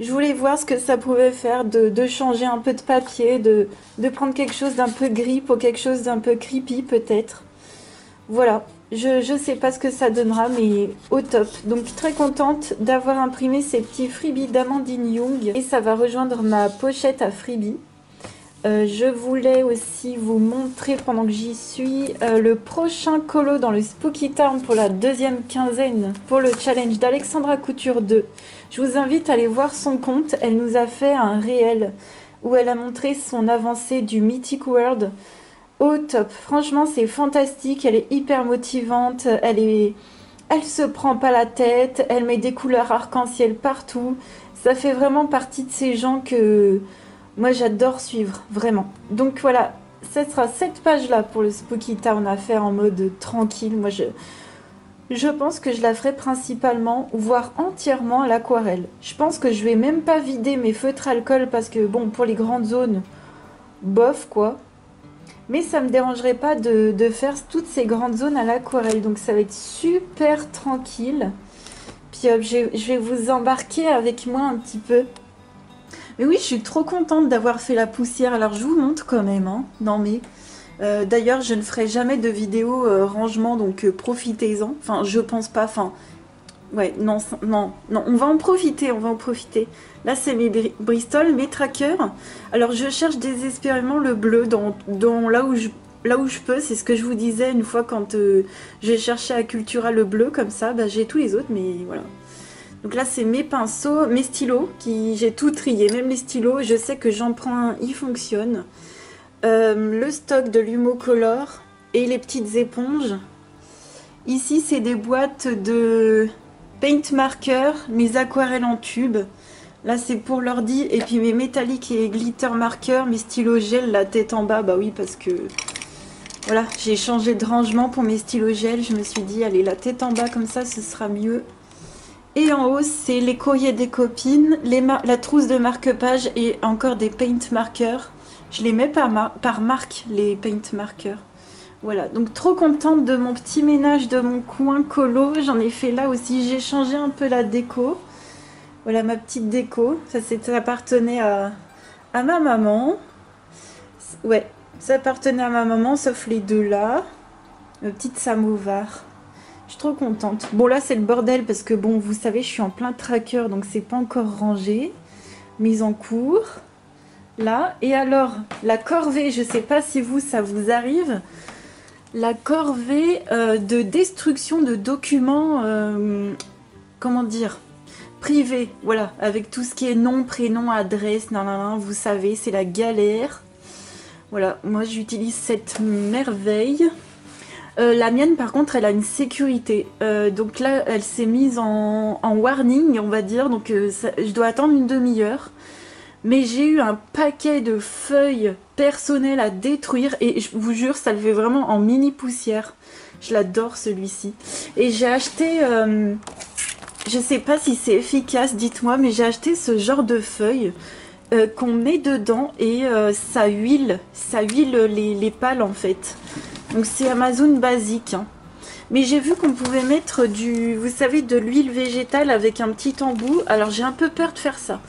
A: Je voulais voir ce que ça pouvait faire de changer un peu de papier, de prendre quelque chose d'un peu gris pour quelque chose d'un peu creepy peut-être. Voilà, Je sais pas ce que ça donnera, mais au top. Donc très contente d'avoir imprimé ces petits freebies d'Amandine Young. Et ça va rejoindre ma pochette à freebies. Je voulais aussi vous montrer pendant que j'y suis le prochain colo dans le Spooky Town pour la deuxième quinzaine pour le challenge d'Alexandra Couture 2. Je vous invite à aller voir son compte. Elle nous a fait un réel où elle a montré son avancée du Mythic World au top. Franchement, c'est fantastique. Elle est hyper motivante. Elle se prend pas la tête. Elle met des couleurs arc-en-ciel partout. Ça fait vraiment partie de ces gens que moi j'adore suivre, vraiment. Donc voilà, ce sera cette page-là pour le Spooky Town à faire en mode tranquille. Moi je pense que je la ferai principalement, voire entièrement à l'aquarelle. Je pense que je vais même pas vider mes feutres alcool parce que bon, pour les grandes zones, bof quoi. Mais ça me dérangerait pas de faire toutes ces grandes zones à l'aquarelle. Donc ça va être super tranquille. Puis je vais vous embarquer avec moi un petit peu. Mais oui, je suis trop contente d'avoir fait la poussière. Alors, je vous montre quand même. Hein. Non, mais... d'ailleurs, je ne ferai jamais de vidéo rangement, donc profitez-en. Enfin, je pense pas. Enfin, ouais, non, non, non. On va en profiter, on va en profiter. Là, c'est mes Bristol, mes trackers. Alors, je cherche désespérément le bleu dans là où je peux. C'est ce que je vous disais une fois quand j'ai cherché à Cultura le bleu, comme ça. Bah, j'ai tous les autres, mais voilà. Donc là, c'est mes pinceaux, mes stylos, j'ai tout trié, même les stylos, je sais que j'en prends un, il fonctionne. Le stock de l'Humocolor et les petites éponges. Ici, c'est des boîtes de paint marker, mes aquarelles en tube. Là, c'est pour l'ordi, et puis mes métalliques et glitter marker, mes stylos gel, la tête en bas, bah oui, parce que... Voilà, j'ai changé de rangement pour mes stylos gel, je me suis dit, allez, la tête en bas, comme ça, ce sera mieux. Et en haut, c'est les courriers des copines, la trousse de marque-page et encore des paint markers. Je les mets par marque, les paint markers. Voilà, donc trop contente de mon petit ménage de mon coin colo. J'en ai fait là aussi, j'ai changé un peu la déco. Voilà ma petite déco. Ça appartenait à ma maman. Ouais, ça appartenait à ma maman, sauf les deux là. Ma petite samovar. Je suis trop contente. Bon, là, c'est le bordel parce que, bon, vous savez, je suis en plein tracker, donc c'est pas encore rangé. Mise en cours. Là. Et alors, la corvée, je sais pas si ça vous arrive. La corvée de destruction de documents, comment dire, privés. Voilà, avec tout ce qui est nom, prénom, adresse, nanana, vous savez, c'est la galère. Voilà, moi, j'utilise cette merveille. La mienne par contre elle a une sécurité, donc là elle s'est mise en warning on va dire, donc je dois attendre une demi-heure, mais j'ai eu un paquet de feuilles personnelles à détruire et je vous jure ça le fait vraiment en mini poussière. Je l'adore celui-ci. Et j'ai acheté, je sais pas si c'est efficace, dites-moi, mais j'ai acheté ce genre de feuilles qu'on met dedans et ça huile les pales en fait. Donc c'est Amazon basique. Hein. Mais j'ai vu qu'on pouvait mettre vous savez, de l'huile végétale avec un petit embout. Alors j'ai un peu peur de faire ça.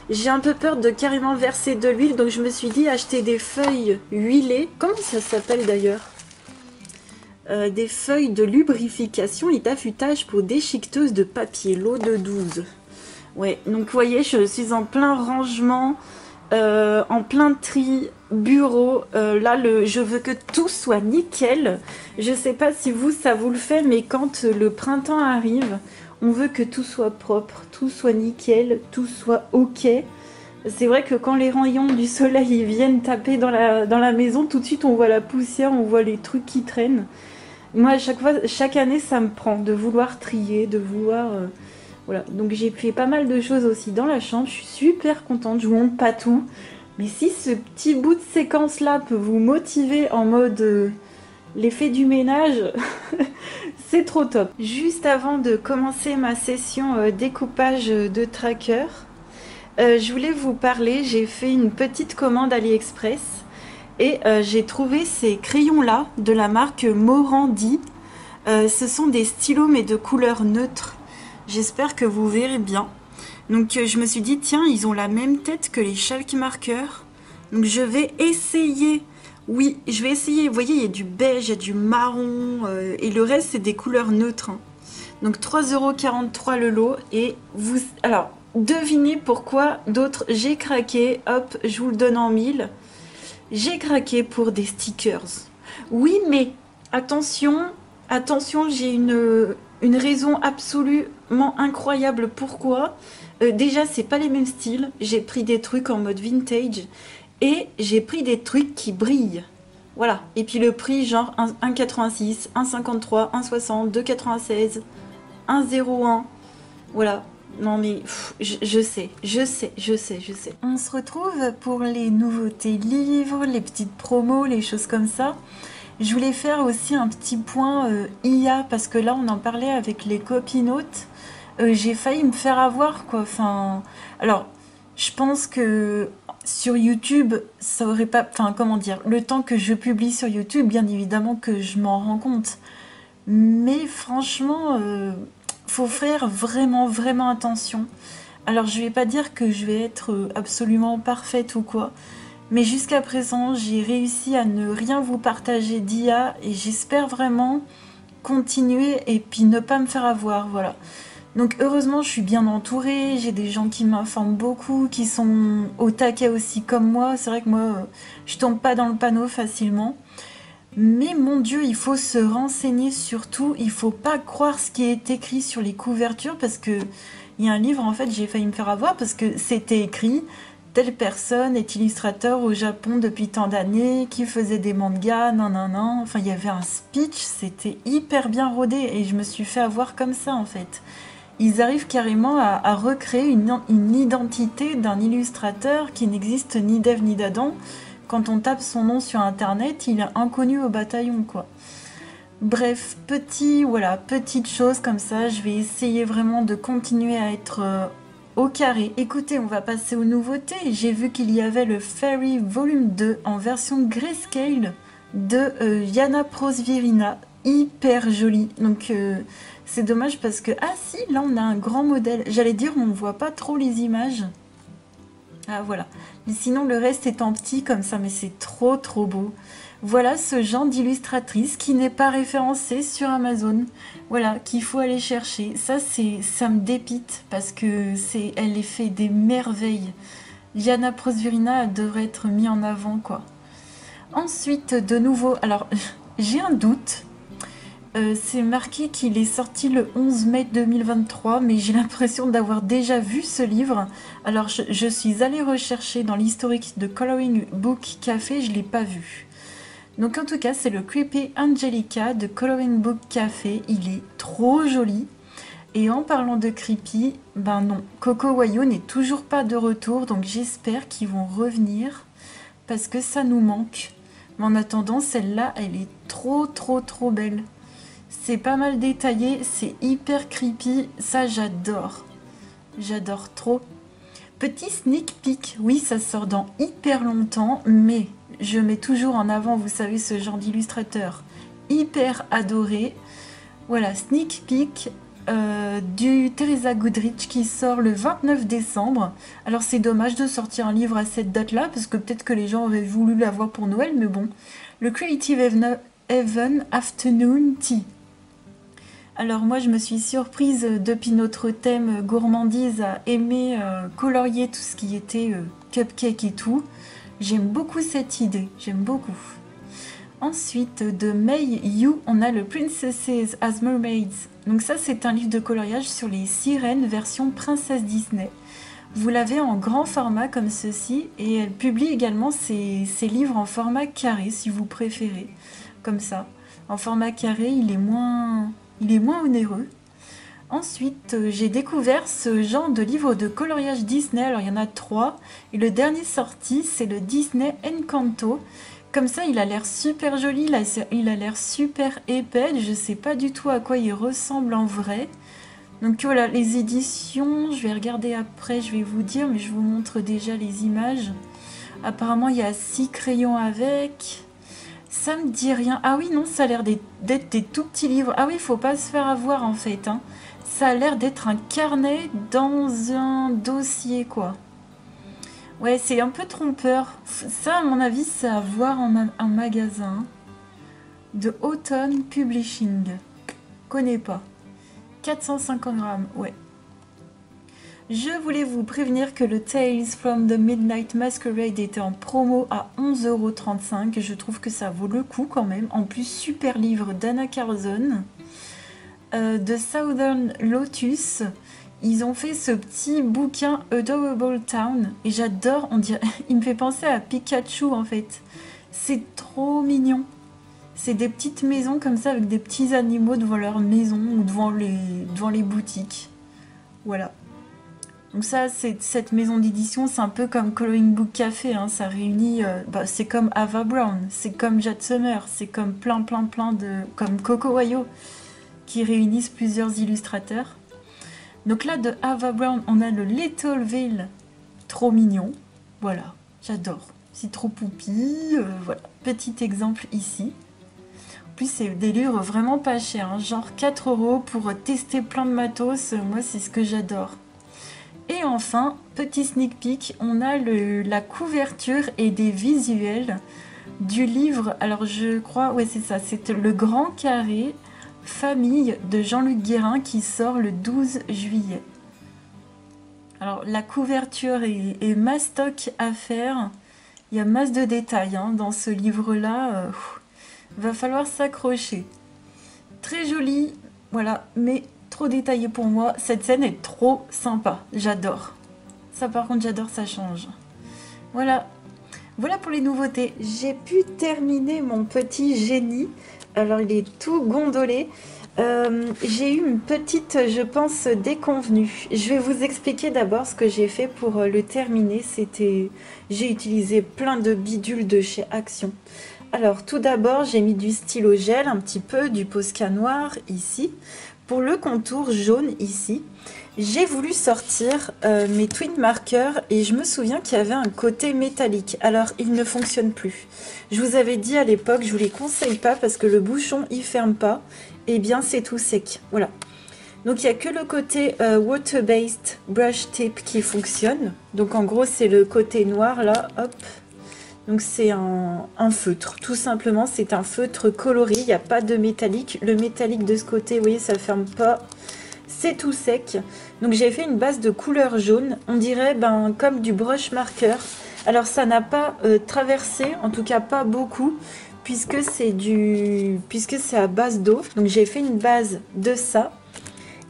A: J'ai un peu peur de carrément verser de l'huile. Donc je me suis dit acheter des feuilles huilées. Comment ça s'appelle d'ailleurs des feuilles de lubrification et d'affûtage pour déchiqueteuse de papier. L'eau de 12. Ouais, donc vous voyez, je suis en plein rangement. En plein tri, bureau, là je veux que tout soit nickel. Je sais pas si ça vous le fait, mais quand le printemps arrive, on veut que tout soit propre, tout soit nickel, tout soit ok. C'est vrai que quand les rayons du soleil ils viennent taper dans la maison, tout de suite on voit la poussière, on voit les trucs qui traînent. Moi chaque année ça me prend de vouloir trier, de vouloir... Voilà, donc j'ai fait pas mal de choses aussi dans la chambre, je suis super contente, je vous montre pas tout. Mais si ce petit bout de séquence là peut vous motiver en mode l'effet du ménage, c'est trop top. Juste avant de commencer ma session découpage de tracker, je voulais vous parler, j'ai fait une petite commande AliExpress et j'ai trouvé ces crayons là de la marque Morandi. Ce sont des stylos mais de couleur neutre. J'espère que vous verrez bien. Donc je me suis dit, tiens, ils ont la même tête que les chalk markers. Donc je vais essayer Oui, je vais essayer. Vous voyez, il y a du beige, il y a du marron, et le reste, c'est des couleurs neutres, hein. Donc 3,43 € le lot. Et vous... Alors, devinez pourquoi d'autres... J'ai craqué, hop, je vous le donne en mille. J'ai craqué pour des stickers. Oui, mais attention, attention, j'ai une raison absolument incroyable pourquoi. Déjà, c'est pas les mêmes styles. J'ai pris des trucs en mode vintage et j'ai pris des trucs qui brillent. Voilà. Et puis le prix, genre 1,86, 1,53, 1,60, 2,96, 1,01. Voilà. Non mais je sais, je sais, je sais, je sais. On se retrouve pour les nouveautés livres, les petites promos, les choses comme ça. Je voulais faire aussi un petit point IA parce que là on en parlait avec les copinotes. J'ai failli me faire avoir quoi. Enfin, alors je pense que sur YouTube ça aurait pas. Enfin, comment dire, le temps que je publie sur YouTube, bien évidemment que je m'en rends compte. Mais franchement, faut faire vraiment, vraiment attention. Alors, je vais pas dire que je vais être absolument parfaite ou quoi, mais jusqu'à présent, j'ai réussi à ne rien vous partager d'IA et j'espère vraiment continuer et puis ne pas me faire avoir, voilà. Donc heureusement, je suis bien entourée, j'ai des gens qui m'informent beaucoup, qui sont au taquet aussi comme moi. C'est vrai que moi, je tombe pas dans le panneau facilement. Mais mon Dieu, il faut se renseigner surtout, il faut pas croire ce qui est écrit sur les couvertures parce que il y a un livre en fait, j'ai failli me faire avoir parce que c'était écrit telle personne est illustrateur au Japon depuis tant d'années, qui faisait des mangas, nan nan nan. Enfin, il y avait un speech, c'était hyper bien rodé et je me suis fait avoir comme ça en fait. Ils arrivent carrément à recréer une identité d'un illustrateur qui n'existe ni d'Ève ni d'Adam. Quand on tape son nom sur internet, il est inconnu au bataillon, quoi. Bref, voilà, petite chose comme ça, je vais essayer vraiment de continuer à être au carré. Écoutez, on va passer aux nouveautés. J'ai vu qu'il y avait le Fairy Volume 2 en version grayscale de Yana Prosvirina, hyper joli. Donc c'est dommage parce que, ah si, là on a un grand modèle. J'allais dire, on ne voit pas trop les images. Ah voilà. Mais sinon le reste est en petit comme ça, mais c'est trop trop beau. Voilà ce genre d'illustratrice qui n'est pas référencée sur Amazon. Voilà, qu'il faut aller chercher. Ça me dépite parce que elle fait des merveilles. Yana Prosvirina devrait être mis en avant quoi. Ensuite, de nouveau, alors j'ai un doute. C'est marqué qu'il est sorti le 11 mai 2023, mais j'ai l'impression d'avoir déjà vu ce livre. Alors je suis allée rechercher dans l'historique de Coloring Book Café, je ne l'ai pas vu. Donc en tout cas, c'est le Creepy Angelica de Coloring Book Café. Il est trop joli. Et en parlant de creepy, ben non, Coco Wayou n'est toujours pas de retour, donc j'espère qu'ils vont revenir parce que ça nous manque. Mais en attendant, celle-là, elle est trop trop trop belle. C'est pas mal détaillé, c'est hyper creepy, ça j'adore. J'adore trop. Petit sneak peek, oui ça sort dans hyper longtemps, mais je mets toujours en avant, vous savez, ce genre d'illustrateur hyper adoré. Voilà, sneak peek du Teresa Goodrich qui sort le 29 décembre. Alors c'est dommage de sortir un livre à cette date-là, parce que peut-être que les gens auraient voulu l'avoir pour Noël, mais bon. Le Creative Heaven Afternoon Tea. Alors moi je me suis surprise depuis notre thème gourmandise à aimer colorier tout ce qui était cupcake et tout. J'aime beaucoup cette idée, j'aime beaucoup. Ensuite de May Yu, on a le Princesses as Mermaids. Donc ça c'est un livre de coloriage sur les sirènes version princesse Disney. Vous l'avez en grand format comme ceci et elle publie également ses livres en format carré si vous préférez. Comme ça. En format carré, il est moins onéreux. Ensuite, j'ai découvert ce genre de livre de coloriage Disney. Alors, il y en a 3. Et le dernier sorti, c'est le Disney Encanto. Comme ça, il a l'air super joli. Là, il a l'air super épais. Je ne sais pas du tout à quoi il ressemble en vrai. Donc voilà, les éditions, je vais regarder après, je vais vous dire. Mais je vous montre déjà les images. Apparemment, il y a 6 crayons avec... Ça me dit rien. Ah oui, non, ça a l'air d'être des tout petits livres. Ah oui, faut pas se faire avoir en fait, hein. Ça a l'air d'être un carnet dans un dossier, quoi. Ouais, c'est un peu trompeur. Ça, à mon avis, c'est à voir en magasin. De Autumn Publishing. Connais pas. 450 grammes, ouais. Je voulais vous prévenir que le Tales from the Midnight Masquerade était en promo à 11,35 €. Je trouve que ça vaut le coup quand même. En plus, super livre d'Anna Carlson. De Southern Lotus. Ils ont fait ce petit bouquin Adorable Town. Et j'adore, on dirait, il me fait penser à Pikachu en fait. C'est trop mignon. C'est des petites maisons comme ça avec des petits animaux devant leur maison ou devant les boutiques. Voilà. Donc ça, cette maison d'édition, c'est un peu comme Coloring Book Café, hein, ça réunit, c'est comme Ava Brown, c'est comme Jade Summer, c'est comme plein comme Coco Wayo, qui réunissent plusieurs illustrateurs. Donc là, de Ava Brown, on a le Littleville, trop mignon, voilà, j'adore, c'est trop poupi, voilà, petit exemple ici. En plus, c'est des livres vraiment pas chers, hein, genre 4 € pour tester plein de matos, moi c'est ce que j'adore. Et enfin, petit sneak peek, on a la couverture et des visuels du livre. Alors je crois, ouais c'est ça, c'est Le Grand Carré, Famille de Jean-Luc Guérin qui sort le 12 juillet. Alors la couverture est mastoc à faire. Il y a masse de détails hein, dans ce livre-là. Va falloir s'accrocher. Très joli, voilà, mais trop détaillé pour moi. Cette scène est trop sympa, j'adore. Ça par contre j'adore, ça change. Voilà, voilà pour les nouveautés. J'ai pu terminer mon petit génie. Alors il est tout gondolé. J'ai eu une petite, je pense, déconvenue. Je vais vous expliquer d'abord ce que j'ai fait pour le terminer. J'ai utilisé plein de bidules de chez Action. Alors tout d'abord j'ai mis du stylo gel, un petit peu, du Posca noir ici. Pour le contour jaune ici, j'ai voulu sortir mes twin markers et je me souviens qu'il y avait un côté métallique. Alors il ne fonctionne plus. Je vous avais dit à l'époque, je vous les conseille pas parce que le bouchon il ferme pas. Et bien c'est tout sec. Voilà. Donc il n'y a que le côté water-based brush tip qui fonctionne. Donc en gros c'est le côté noir là, hop. Donc c'est un feutre, tout simplement, c'est un feutre coloré, il n'y a pas de métallique. Le métallique de ce côté, vous voyez, ça ne ferme pas, c'est tout sec. Donc j'ai fait une base de couleur jaune, on dirait comme du brush marker. Alors ça n'a pas traversé, en tout cas pas beaucoup, puisque c'est à base d'eau. Donc j'ai fait une base de ça.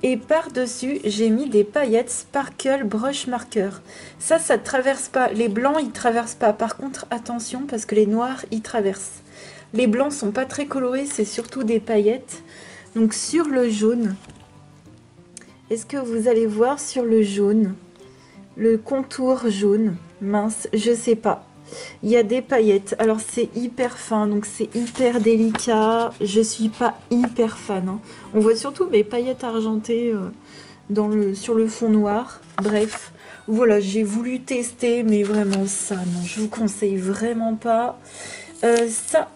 A: Et par-dessus, j'ai mis des paillettes Sparkle Brush Marker. Ça ne traverse pas. Les blancs, ils ne traversent pas. Par contre, attention, parce que les noirs, ils traversent. Les blancs sont pas très colorés, c'est surtout des paillettes. Donc sur le jaune, est-ce que vous allez voir sur le jaune, le contour jaune, mince, je sais pas. Il y a des paillettes, alors c'est hyper fin, donc c'est hyper délicat, je suis pas hyper fan. Hein. On voit surtout mes paillettes argentées sur le fond noir, bref. Voilà, j'ai voulu tester, mais vraiment ça, non, je vous conseille vraiment pas. Ça,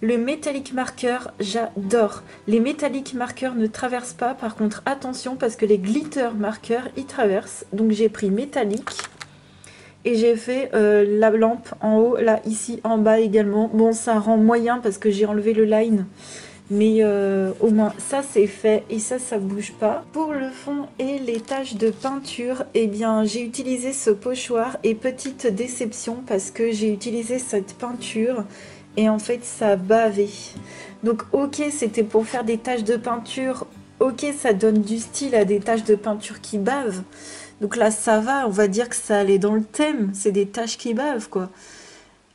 A: le metallic marker, j'adore. Les metallic markers ne traversent pas, par contre attention parce que les glitter markers, ils traversent. Donc j'ai pris métallique. Et j'ai fait la lampe en haut, là, ici, en bas également. Bon, ça rend moyen parce que j'ai enlevé le line. Mais au moins, ça, c'est fait. Et ça bouge pas. Pour le fond et les taches de peinture, eh bien, j'ai utilisé ce pochoir. Et petite déception parce que j'ai utilisé cette peinture. Et en fait, ça a bavé. Donc, ok, c'était pour faire des taches de peinture. Ok, ça donne du style à des taches de peinture qui bavent. Donc là, ça va, on va dire que ça allait dans le thème. C'est des taches qui bavent, quoi.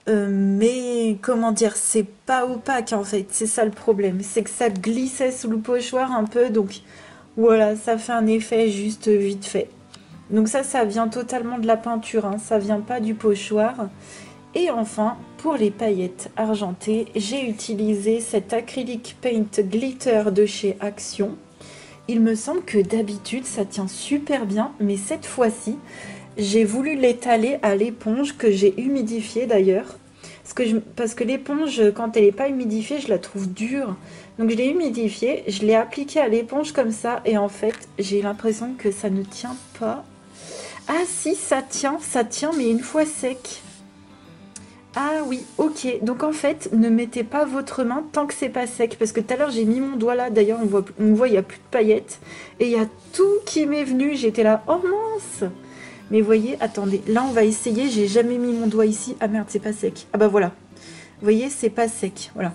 A: Mais, comment dire, c'est pas opaque, en fait. C'est ça le problème. C'est que ça glissait sous le pochoir un peu. Donc, voilà, ça fait un effet juste vite fait. Donc ça vient totalement de la peinture. Hein. Ça vient pas du pochoir. Et enfin, pour les paillettes argentées, j'ai utilisé cet acrylic paint glitter de chez Action. Il me semble que d'habitude ça tient super bien, mais cette fois-ci, j'ai voulu l'étaler à l'éponge que j'ai humidifiée d'ailleurs. Parce que l'éponge, quand elle n'est pas humidifiée, je la trouve dure. Donc je l'ai humidifiée, je l'ai appliquée à l'éponge comme ça, et en fait, j'ai l'impression que ça ne tient pas. Ah si, ça tient, mais une fois sec. Ah oui, ok. Donc en fait, ne mettez pas votre main tant que c'est pas sec. Parce que tout à l'heure, j'ai mis mon doigt là. D'ailleurs, on voit, il n'y a plus de paillettes. Et il y a tout qui m'est venu. J'étais là, oh mince. Mais voyez, attendez. Là, on va essayer. J'ai jamais mis mon doigt ici. Ah merde, c'est pas sec. Ah bah voilà. Vous voyez, c'est pas sec. Voilà.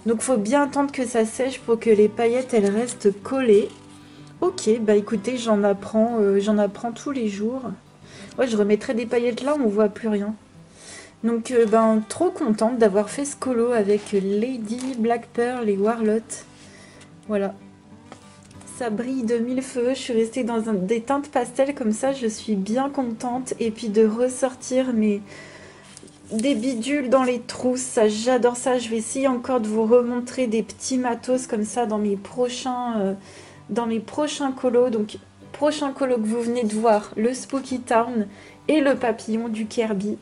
A: Donc faut bien attendre que ça sèche pour que les paillettes, elles restent collées. Ok, bah écoutez, j'en apprends tous les jours. Ouais, je remettrai des paillettes là, on voit plus rien. Donc, ben, trop contente d'avoir fait ce colo avec Lady, Black Pearl et Warlot. Voilà. Ça brille de mille feux. Je suis restée dans des teintes pastel comme ça. Je suis bien contente. Et puis de ressortir des bidules dans les trousses. Ça, j'adore ça. Je vais essayer encore de vous remontrer des petits matos comme ça dans mes prochains colos. Donc, prochain colo que vous venez de voir, le Spooky Town et le papillon du Kirby.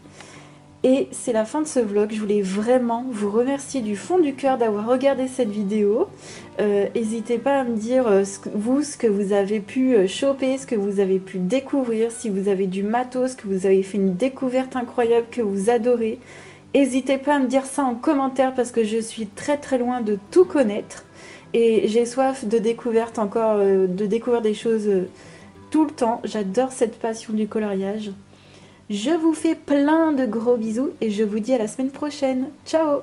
A: Et c'est la fin de ce vlog. Je voulais vraiment vous remercier du fond du cœur d'avoir regardé cette vidéo. N'hésitez pas à me dire ce que vous avez pu choper, ce que vous avez pu découvrir, si vous avez du matos, que vous avez fait une découverte incroyable, que vous adorez. N'hésitez pas à me dire ça en commentaire parce que je suis très très loin de tout connaître. Et j'ai soif de découverte encore, de découvrir des choses tout le temps. J'adore cette passion du coloriage. Je vous fais plein de gros bisous et je vous dis à la semaine prochaine. Ciao!